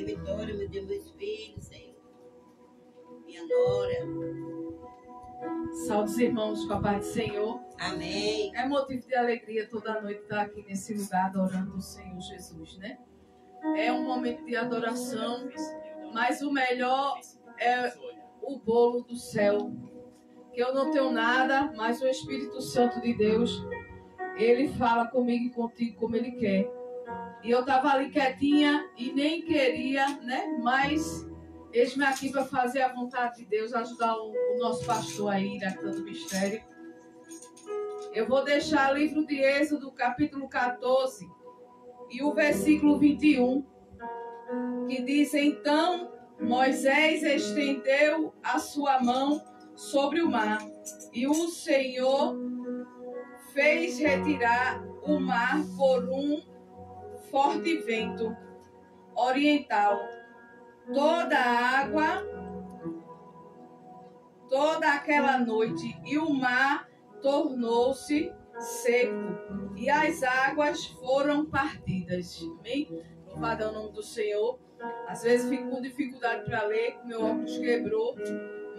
minha Vitória, me dê meus filhos, Senhor. Minha nora. Saúde os irmãos com a paz do Senhor. Amém. É motivo de alegria toda noite estar aqui nesse lugar adorando o Senhor Jesus, né? É um momento de adoração, mas o melhor é o bolo do céu. Que eu não tenho nada, mas o Espírito Santo de Deus, Ele fala comigo e contigo como Ele quer. E eu estava ali quietinha e nem queria, né? Mas eis-me aqui para fazer a vontade de Deus, ajudar o nosso pastor aí, diretando o mistério. Eu vou deixar o livro de Êxodo, capítulo 14, e o versículo 21, que diz: Então Moisés estendeu a sua mão sobre o mar, e o Senhor fez retirar o mar por um forte vento oriental. Toda a água, toda aquela noite, e o mar tornou-se seco, e as águas foram partidas. Amém? Louvado é o nome do Senhor. Às vezes fico com dificuldade para ler, meu óculos quebrou,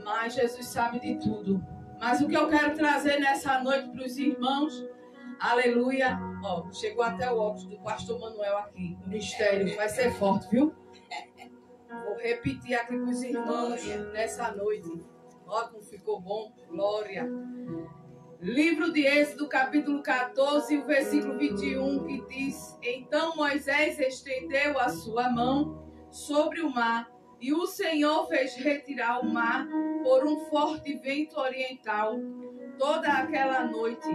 mas Jesus sabe de tudo. Mas o que eu quero trazer nessa noite para os irmãos, aleluia. Ó, chegou até o óculos do pastor Manuel aqui, o mistério, vai ser forte, viu? Vou repetir aqui com os irmãos nessa noite. Ó, como ficou bom. Glória. Livro de Êxodo, capítulo 14, o versículo 21, que diz: Então Moisés estendeu a sua mão sobre o mar, e o Senhor fez retirar o mar por um forte vento oriental toda aquela noite,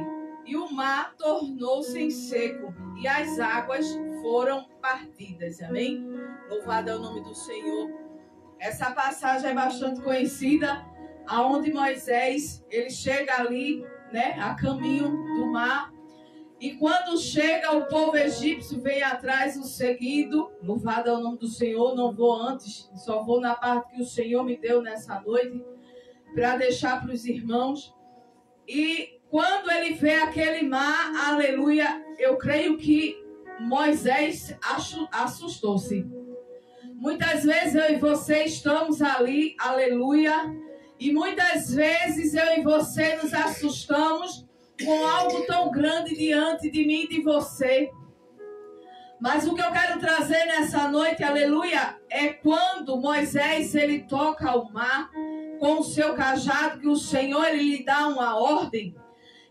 e o mar tornou-se em seco, e as águas foram partidas. Amém? Louvado é o nome do Senhor. Essa passagem é bastante conhecida, aonde Moisés, ele chega ali, né, a caminho do mar, e quando chega, o povo egípcio vem atrás o seguido. Louvado é o nome do Senhor. Não vou antes, só vou na parte que o Senhor me deu nessa noite, para deixar para os irmãos. E quando ele vê aquele mar, aleluia, eu creio que Moisés assustou-se. Muitas vezes eu e você estamos ali, aleluia, e muitas vezes eu e você nos assustamos com algo tão grande diante de mim e de você. Mas o que eu quero trazer nessa noite, aleluia, é quando Moisés, ele toca o mar com o seu cajado, que o Senhor, ele lhe dá uma ordem.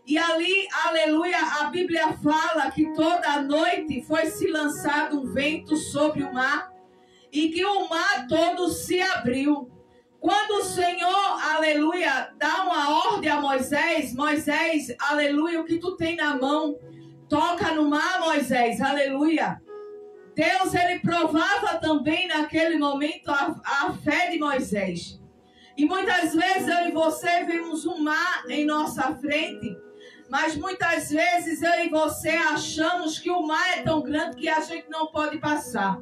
E ali, aleluia, a Bíblia fala que toda a noite foi se lançado um vento sobre o mar, e que o mar todo se abriu. Quando o Senhor, aleluia, dá uma ordem a Moisés, Moisés, aleluia, o que tu tem na mão, toca no mar, Moisés, aleluia. Deus, ele provava também naquele momento a fé de Moisés. E muitas vezes eu e você vemos um mar em nossa frente, mas muitas vezes eu e você achamos que o mar é tão grande que a gente não pode passar.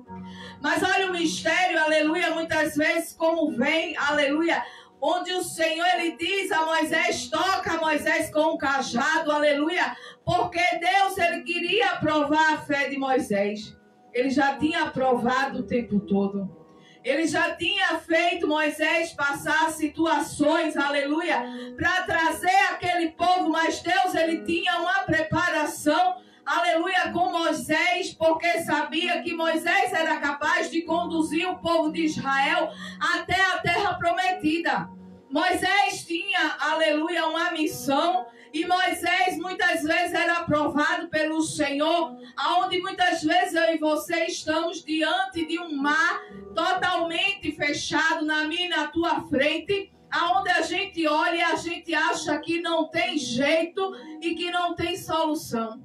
Mas olha o mistério, aleluia, muitas vezes como vem, aleluia, onde o Senhor, ele diz a Moisés, toca Moisés com um cajado, aleluia, porque Deus, ele queria provar a fé de Moisés. Ele já tinha provado o tempo todo. Ele já tinha feito Moisés passar situações, aleluia, para trazer aquele povo, mas Deus, ele tinha uma preparação, aleluia, com Moisés, porque sabia que Moisés era capaz de conduzir o povo de Israel até a terra prometida. Moisés tinha, aleluia, uma missão, e Moisés muitas vezes era aprovado pelo Senhor, aonde muitas vezes eu e você estamos diante de um mar totalmente fechado na minha e na tua frente, aonde a gente olha e a gente acha que não tem jeito e que não tem solução.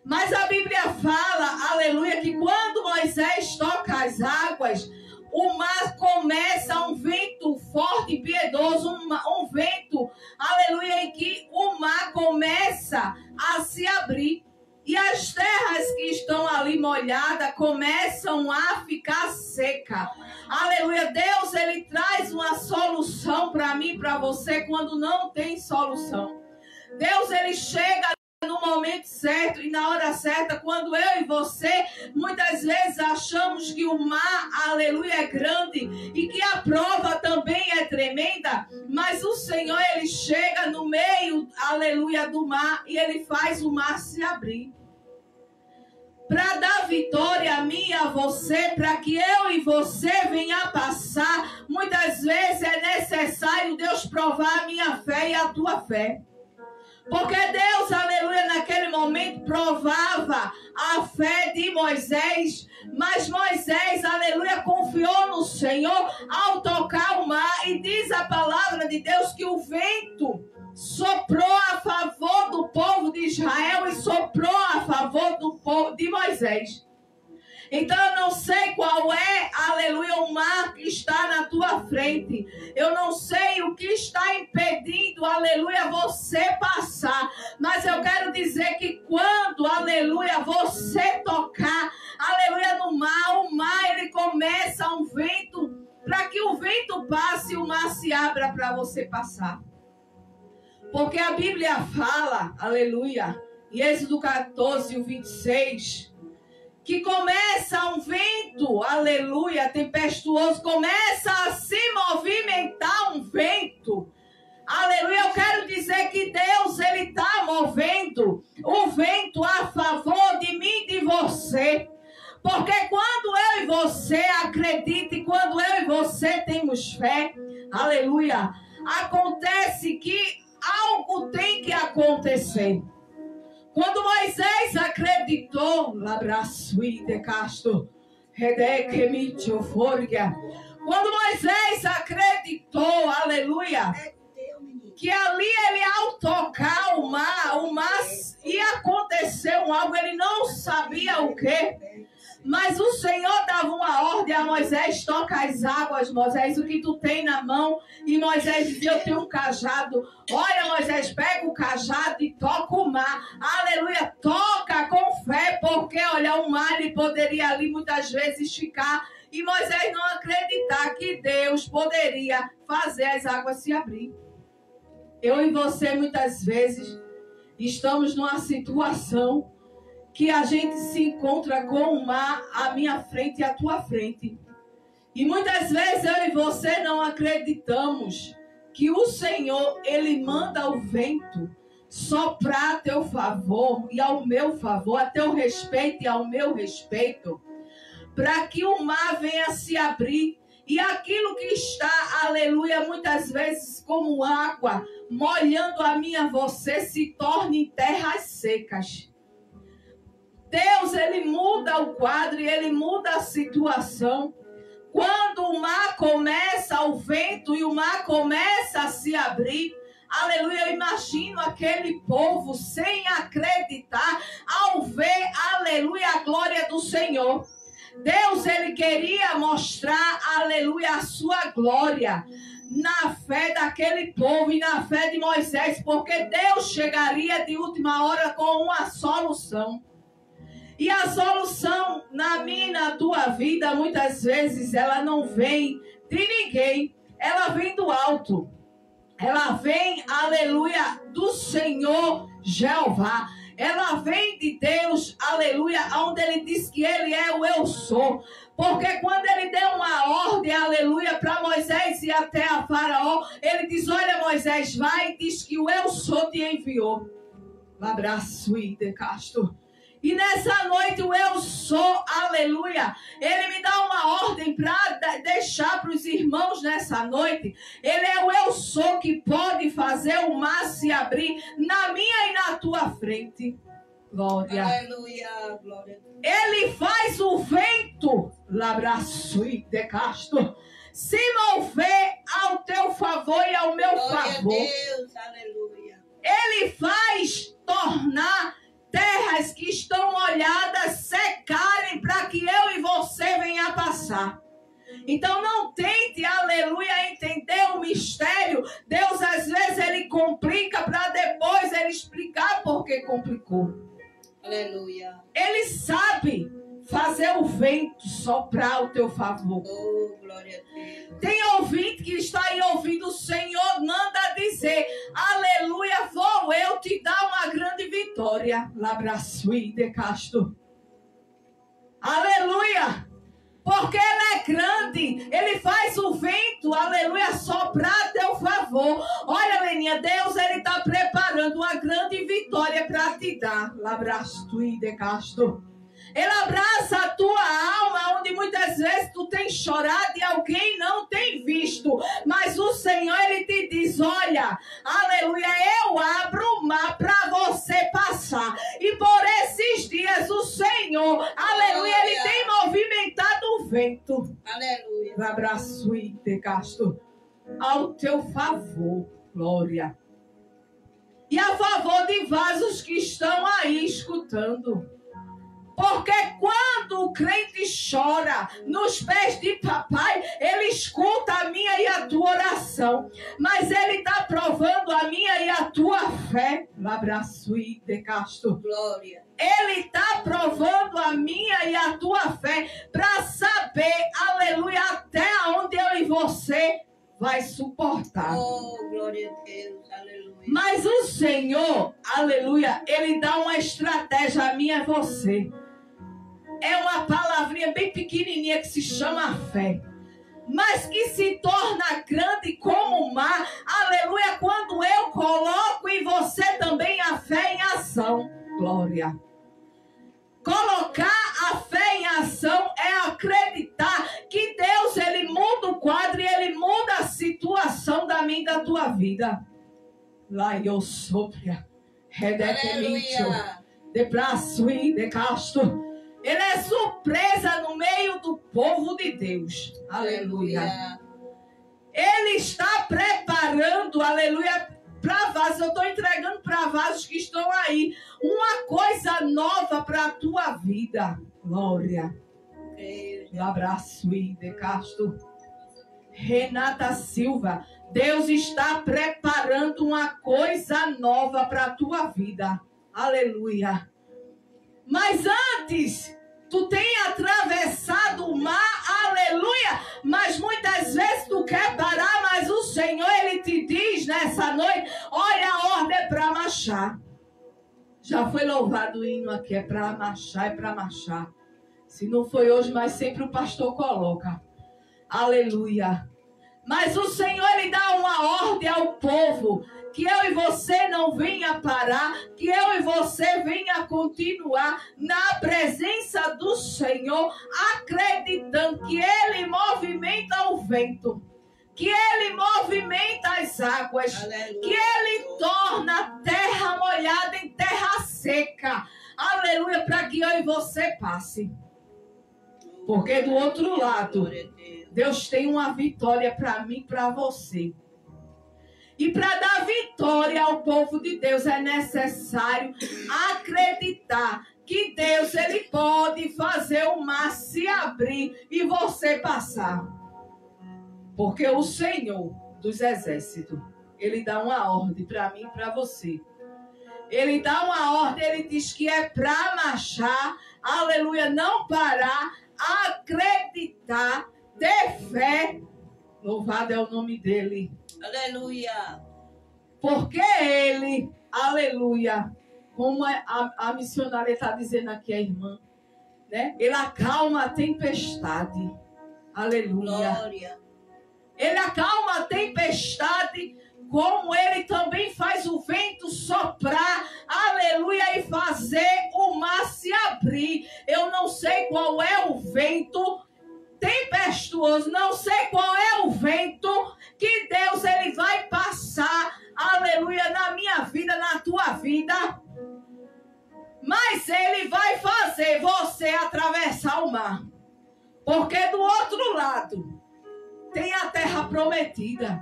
Mas a Bíblia fala, aleluia, que quando Moisés toca as águas, o mar começa um vento forte e piedoso, um vento, aleluia, em que o mar começa a se abrir. E as terras que estão ali molhadas começam a ficar secas. Aleluia, Deus, ele traz uma solução para mim e para você quando não tem solução. Deus, ele chega no momento certo e na hora certa, quando eu e você muitas vezes achamos que o mar, aleluia, é grande e que a prova também é tremenda, mas o Senhor, ele chega no meio, aleluia, do mar e ele faz o mar se abrir. Para dar vitória a mim e a você, para que eu e você venha passar, muitas vezes é necessário Deus provar a minha fé e a tua fé. Porque Deus, aleluia, naquele momento provava a fé de Moisés, mas Moisés, aleluia, confiou no Senhor ao tocar o mar, e diz a palavra de Deus que o vento soprou a favor do povo de Israel e soprou a favor do povo de Moisés. Então eu não sei qual é, aleluia, o mar que está na tua frente. Eu não sei o que está impedindo, aleluia, você passar. Mas eu quero dizer que quando, aleluia, você tocar, aleluia, no mar, o mar ele começa um vento, para que o vento passe e o mar se abra para você passar. Porque a Bíblia fala, aleluia, em Êxodo 14, o 26, que começa um vento, aleluia, tempestuoso, começa a se movimentar um vento. Aleluia, eu quero dizer que Deus, ele está movendo o vento a favor de mim e de você. Porque quando eu e você acreditamos e quando eu e você temos fé, aleluia, acontece que algo tem que acontecer. Quando Moisés acreditou, quando Moisés acreditou, aleluia, que ali ele ao tocar o mar ia acontecer algo, ele não sabia o que. Mas o Senhor dava uma ordem a Moisés: toca as águas, Moisés, o que tu tem na mão. E Moisés dizia: eu tenho um cajado. Olha, Moisés, pega o cajado e toca o mar. Aleluia, toca com fé, porque olha, o mar ele poderia ali muitas vezes esticar. E Moisés não acreditar que Deus poderia fazer as águas se abrir. Eu e você muitas vezes estamos numa situação que a gente se encontra com o mar à minha frente e à tua frente. E muitas vezes eu e você não acreditamos que o Senhor, ele manda o vento soprar a teu favor e ao meu favor, a teu respeito e ao meu respeito, para que o mar venha se abrir. E aquilo que está, aleluia, muitas vezes como água, molhando a mim e a você, se torne em terras secas. Deus, ele muda o quadro e ele muda a situação. Quando o mar começa, o vento e o mar começa a se abrir, aleluia, eu imagino aquele povo sem acreditar ao ver, aleluia, a glória do Senhor. Deus, ele queria mostrar, aleluia, a sua glória na fé daquele povo e na fé de Moisés, porque Deus chegaria de última hora com uma solução. E a solução na minha e na tua vida, muitas vezes, ela não vem de ninguém. Ela vem do alto. Ela vem, aleluia, do Senhor Jeová. Ela vem de Deus, aleluia, onde ele diz que ele é o eu sou. Porque quando ele deu uma ordem, aleluia, para Moisés ir até a Faraó, ele diz: olha, Moisés, vai, e diz que o eu sou te enviou. Abraço e de casto. E nessa noite o eu sou, aleluia, ele me dá uma ordem para deixar para os irmãos nessa noite. Ele é o eu sou que pode fazer o mar se abrir na minha e na tua frente. Glória. Aleluia, glória. Ele faz o vento, labraço e de casto, se mover ao teu favor e ao meu Glória favor. a Deus, aleluia. Ele faz tornar terras que estão molhadas secarem para que eu e você venha passar. Então não tente, aleluia, entender o mistério. Deus às vezes ele complica para depois ele explicar por que complicou. Aleluia. Ele sabe fazer o vento soprar ao teu favor. Oh, glória a Deus. Tem ouvinte que está aí ouvindo, o Senhor manda dizer, aleluia, vou eu te dar uma grande vitória. Labraçui de casto. Aleluia. Porque Ele é grande, Ele faz o vento, aleluia, soprar a teu favor. Olha, Leninha, Deus, Ele está preparando uma grande vitória para te dar. Labraçui de casto. Ele abraça a tua alma, onde muitas vezes tu tem chorado e alguém não tem visto. Mas o Senhor, Ele te diz, olha, aleluia, eu abro o mar para você passar. E por esses dias o Senhor, aleluia, Ele tem movimentado o vento. Aleluia. Abraço e te gasto ao teu favor, glória. E a favor de vasos que estão aí escutando. Porque quando o crente chora nos pés de papai, ele escuta a minha e a tua oração. Mas ele está provando a minha e a tua fé. Abraço e de casto. Glória. Ele está provando a minha e a tua fé para saber, aleluia, até onde eu e você vai suportar. Oh, glória a Deus, aleluia. Mas o Senhor, aleluia, Ele dá uma estratégia a mim e a você. É uma palavrinha bem pequenininha que se chama fé. Mas que se torna grande como o mar. Aleluia, quando eu coloco em você também a fé em ação. Glória. Colocar a fé em ação é acreditar que Deus, Ele muda o quadro e Ele muda a situação da minha e da tua vida. Lá eu sopra. Aleluia. De braço e de casto. Ele é surpresa no meio do povo de Deus. Aleluia. Ele está preparando, aleluia, para vasos. Eu estou entregando para vasos que estão aí. Uma coisa nova para a tua vida. Glória. Abraço e de casto. Renata Silva. Deus está preparando uma coisa nova para a tua vida. Aleluia. Mas antes, tu tem atravessado o mar, aleluia, mas muitas vezes tu quer parar, mas o Senhor, Ele te diz nessa noite, olha, a ordem é para marchar. Já foi louvado o hino aqui, é para marchar, é para marchar. Se não foi hoje, mas sempre o pastor coloca. Aleluia. Mas o Senhor, Ele dá uma ordem ao povo, que eu e você não venha parar, que eu e você venha continuar na presença do Senhor, acreditando que Ele movimenta o vento, que Ele movimenta as águas, aleluia, que Ele torna a terra molhada em terra seca, aleluia, para que eu e você passe. Porque do outro lado, Deus tem uma vitória para mim e para você. E para dar vitória ao povo de Deus é necessário acreditar que Deus, Ele pode fazer o mar se abrir e você passar. Porque o Senhor dos Exércitos, Ele dá uma ordem para mim e para você. Ele dá uma ordem, Ele diz que é para marchar, aleluia, não parar, acreditar, ter fé. Louvado é o nome dEle. Aleluia. Porque Ele, aleluia, como a missionária está dizendo aqui, a irmã, né? Ele acalma a tempestade. Aleluia. Glória. Ele acalma a tempestade, como Ele também faz o vento soprar, aleluia, e fazer o mar se abrir. Eu não sei qual é o vento tempestuoso, não sei qual é o vento que Deus, Ele vai passar, aleluia, na minha vida, na tua vida, mas Ele vai fazer você atravessar o mar, porque do outro lado tem a terra prometida,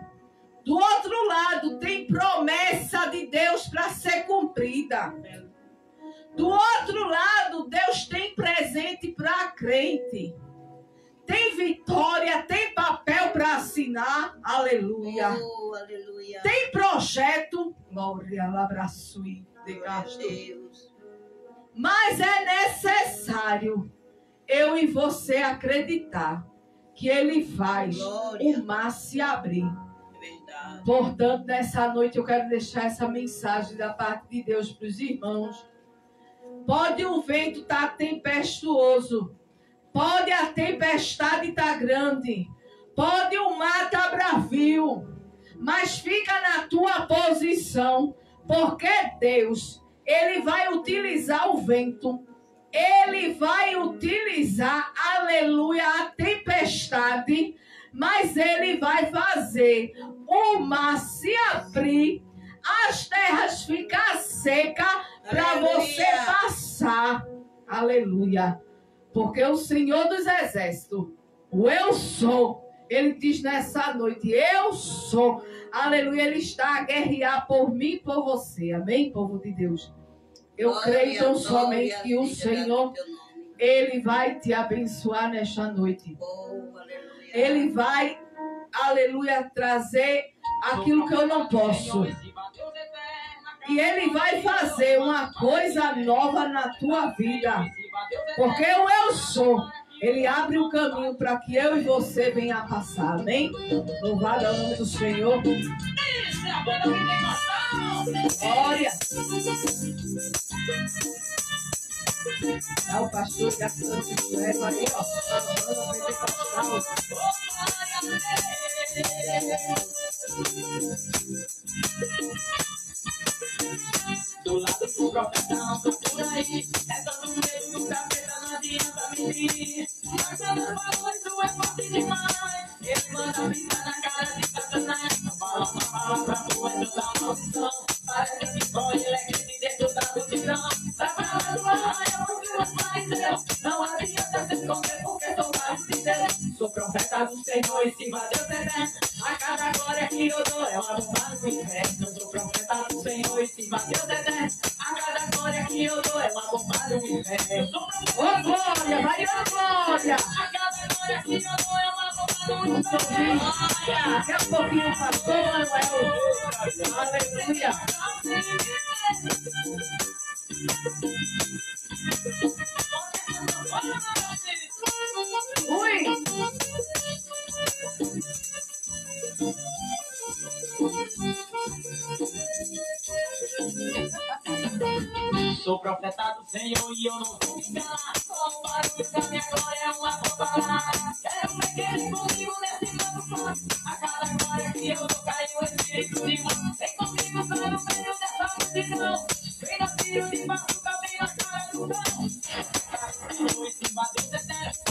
do outro lado tem promessa de Deus para ser cumprida, do outro lado Deus tem presente para crente. Tem vitória, tem papel para assinar, aleluia. Oh, aleluia. Tem projeto, glória, abraço e de gasto. Deus. Mas é necessário eu e você acreditar que Ele faz Glória. o mar se abrir. Verdade. Portanto, nessa noite eu quero deixar essa mensagem da parte de Deus para os irmãos. Pode o vento estar tempestuoso, pode a tempestade estar grande, pode o mar estar bravio, mas fica na tua posição, porque Deus, Ele vai utilizar o vento, Ele vai utilizar, aleluia, a tempestade, mas Ele vai fazer o mar se abrir, as terras ficar secas para você passar. Aleluia. Porque o Senhor dos Exércitos, o eu sou, Ele diz nessa noite, eu sou. Aleluia. Ele está a guerrear por mim e por você. Amém, povo de Deus? Eu creio tão somente que o Senhor, Ele vai te abençoar nesta noite. Ele vai, aleluia, trazer aquilo que eu não posso. E Ele vai fazer uma coisa nova na tua vida. Porque o eu sou, Ele abre o caminho para que eu e você venha a passar. Amém? Louvado é o nome do Senhor. Glória. É o pastor que assinou o leva ali, ó. Do lado do profeta não tô por aí. É todo medo do capeta, não adianta mentir. Mas quando falou isso é forte demais. Ele manda brincar na cara de Satanás. Não fala uma palavra boa, é toda maldição. Parece que só ele é crente dentro da multidão. Sai pra lá do arraio, porque os pais Deus. Não adianta se esconder, porque sou mais de Deus. Sou profeta do Senhor e se bateu eterno. A cada glória que eu dou é uma bomba no inferno. Sou profeta do Senhor e se bateu eterno. A cada glória que eu dou é uma bomba no inferno. Ô glória, vai ô glória. A cada glória que eu dou é uma bomba no inferno. Daqui a pouquinho, pastor Manuel. Aleluia. Ui. Sou profeta do Senhor e eu não vou me calar. Só o barulho da minha glória é uma bomba lá. Quero ver que ele comigo nesse novo plano. A cada glória que eu dou cai o Espírito de Deus. Vem comigo para no meio dessa multidão. Vem no tiro de baixo, bem na cara do cão. Em cima Deus eterno.